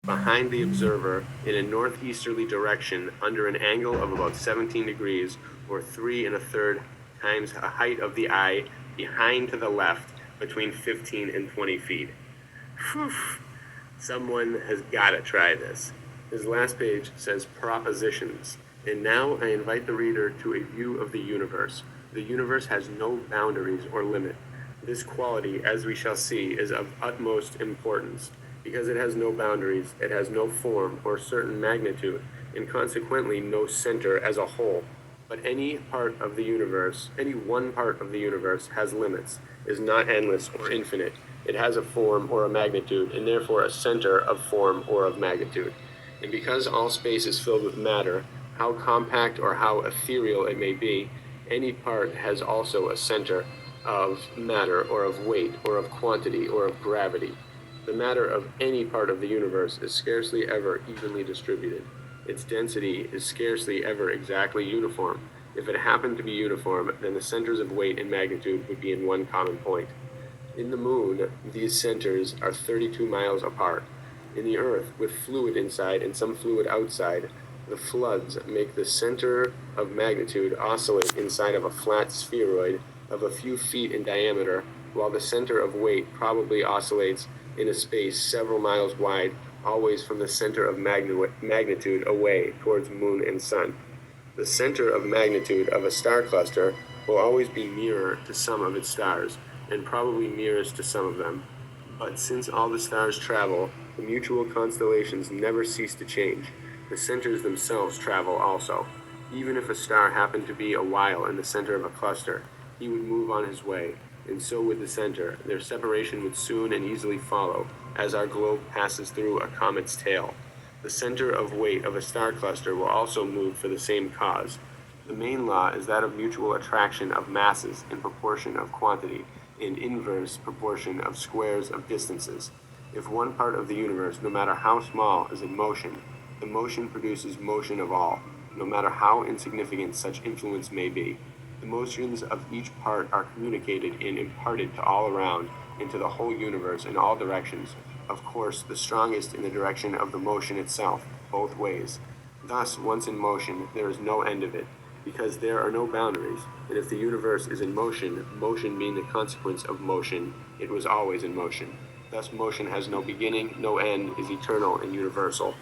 behind the observer in a northeasterly direction under an angle of about 17 degrees, or 3 1/3 times the height of the eye, behind to the left between 15 and 20 feet. Whew. Someone has got to try this. His last page says propositions. And now I invite the reader to a view of the universe. The universe has no boundaries or limit. This quality, as we shall see, is of utmost importance. Because it has no boundaries, it has no form or certain magnitude, and consequently no center as a whole. But any part of the universe, any one part of the universe has limits, is not endless or infinite. It has a form or a magnitude, and therefore a center of form or of magnitude. And because all space is filled with matter, how compact or how ethereal it may be, any part has also a center of matter or of weight or of quantity or of gravity. The matter of any part of the universe is scarcely ever evenly distributed. Its density is scarcely ever exactly uniform. If it happened to be uniform, then the centers of weight and magnitude would be in one common point. In the moon, these centers are 32 miles apart. In the earth, with fluid inside and some fluid outside, the floods make the center of magnitude oscillate inside of a flat spheroid of a few feet in diameter, while the center of weight probably oscillates in a space several miles wide, always from the center of magnitude away towards moon and sun. The center of magnitude of a star cluster will always be nearer to some of its stars, and probably nearest to some of them. But since all the stars travel, the mutual constellations never cease to change. The centers themselves travel also. Even if a star happened to be a while in the center of a cluster, he would move on his way, and so would the center. Their separation would soon and easily follow, as our globe passes through a comet's tail. The center of weight of a star cluster will also move for the same cause. The main law is that of mutual attraction of masses in proportion of quantity, in inverse proportion of squares of distances. If one part of the universe, no matter how small, is in motion, the motion produces motion of all, no matter how insignificant such influence may be. The motions of each part are communicated and imparted to all around, and to the whole universe in all directions, of course the strongest in the direction of the motion itself, both ways. Thus, once in motion, there is no end of it, because there are no boundaries, and if the universe is in motion, motion being the consequence of motion, it was always in motion. Thus motion has no beginning, no end, is eternal and universal.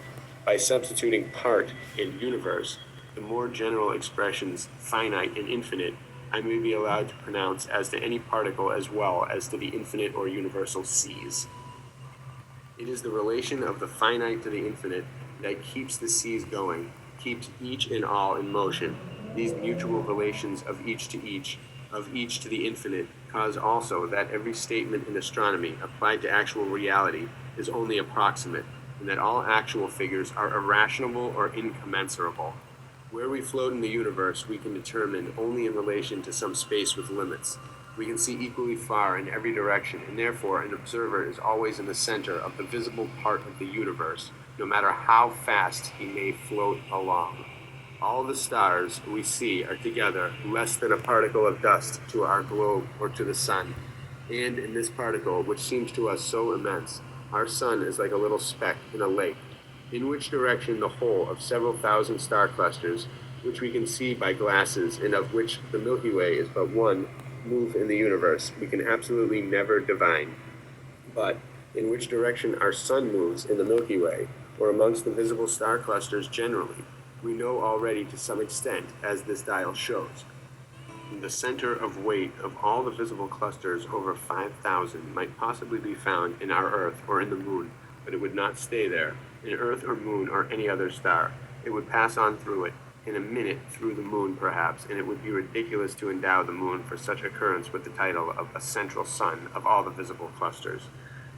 By substituting part in universe, the more general expressions finite and infinite, I may be allowed to pronounce as to any particle as well as to the infinite or universal seas. It is the relation of the finite to the infinite that keeps the seas going, keeps each and all in motion. These mutual relations of each to the infinite, cause also that every statement in astronomy applied to actual reality is only approximate, and that all actual figures are irrational or incommensurable. Where we float in the universe we can determine only in relation to some space with limits. We can see equally far in every direction, and therefore an observer is always in the center of the visible part of the universe, no matter how fast he may float along. All the stars we see are together less than a particle of dust to our globe or to the sun. And in this particle, which seems to us so immense, our sun is like a little speck in a lake, in which direction the whole of several thousand star clusters, which we can see by glasses and of which the Milky Way is but one, move in the universe, we can absolutely never divine. But in which direction our sun moves in the Milky Way, or amongst the visible star clusters generally, we know already to some extent, as this dial shows. The center of weight of all the visible clusters, over 5,000, might possibly be found in our Earth or in the Moon, but it would not stay there, in Earth or Moon or any other star. It would pass on through it, in a minute through the Moon perhaps, and it would be ridiculous to endow the Moon for such occurrence with the title of a central sun of all the visible clusters.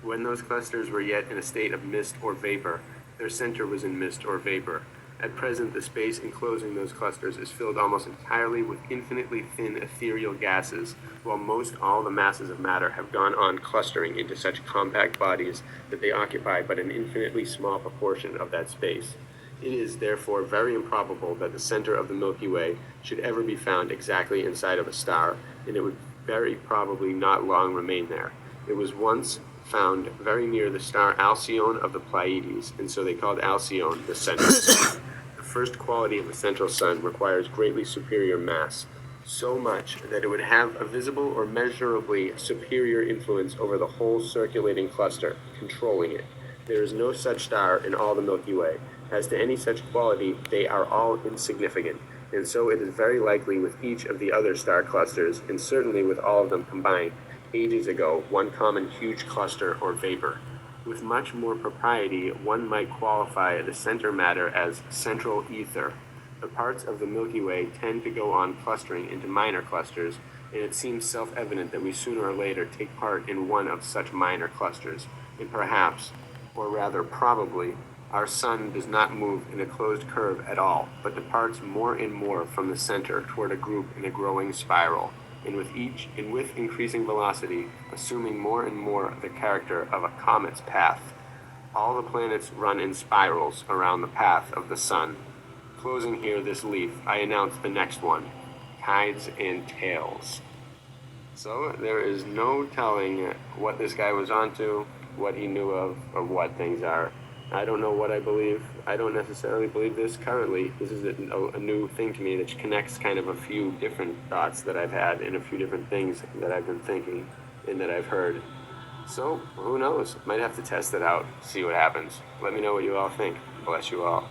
When those clusters were yet in a state of mist or vapor, their center was in mist or vapor. At present, the space enclosing those clusters is filled almost entirely with infinitely thin ethereal gases, while most all the masses of matter have gone on clustering into such compact bodies that they occupy but an infinitely small proportion of that space. It is, therefore, very improbable that the center of the Milky Way should ever be found exactly inside of a star, and it would very probably not long remain there. It was once found very near the star Alcyone of the Pleiades, and so they called Alcyone the central sun. The first quality of a central sun requires greatly superior mass, so much that it would have a visible or measurably superior influence over the whole circulating cluster, controlling it. There is no such star in all the Milky Way. As to any such quality, they are all insignificant, and so it is very likely with each of the other star clusters, and certainly with all of them combined, ages ago, one common huge cluster or vapor. With much more propriety, one might qualify the center matter as central ether. The parts of the Milky Way tend to go on clustering into minor clusters, and it seems self-evident that we sooner or later take part in one of such minor clusters, and perhaps, or rather probably, our sun does not move in a closed curve at all, but departs more and more from the center toward a group in a growing spiral, and with increasing velocity, assuming more and more the character of a comet's path. All the planets run in spirals around the path of the sun. Closing here this leaf, I announce the next one, tides and tails. So there is no telling what this guy was onto, what he knew of, or what things are. I don't know what I believe. I don't necessarily believe this currently. This is a new thing to me that connects kind of a few different thoughts that I've had and a few different things that I've been thinking and that I've heard. So, who knows? Might have to test it out, see what happens. Let me know what you all think. Bless you all.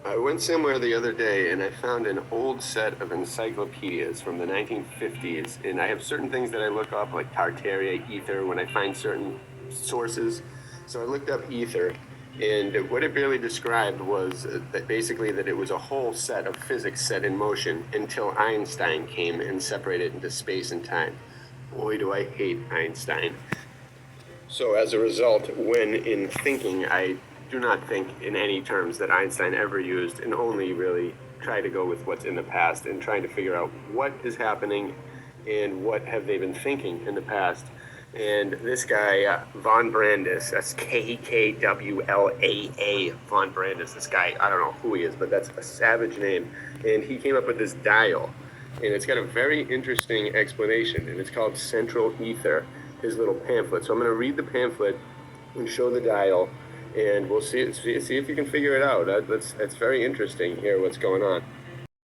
I went somewhere the other day and I found an old set of encyclopedias from the 1950s, and I have certain things that I look up, like Tartaria, ether, when I find certain sources. So I looked up ether, and what it really described was that basically that it was a whole set of physics set in motion until Einstein came and separated it into space and time. Boy, do I hate Einstein. So as a result, when in thinking, I do not think in any terms that Einstein ever used, and only really try to go with what's in the past and trying to figure out what is happening and what have they been thinking in the past. And this guy, von Brandis, that's Kwlaa, von Brandis, this guy, I don't know who he is, but that's a savage name. And he came up with this dial, and it's got a very interesting explanation, and it's called Central Ether, his little pamphlet. So I'm going to read the pamphlet and show the dial, and we'll see if you can figure it out. That's very interesting here, what's going on.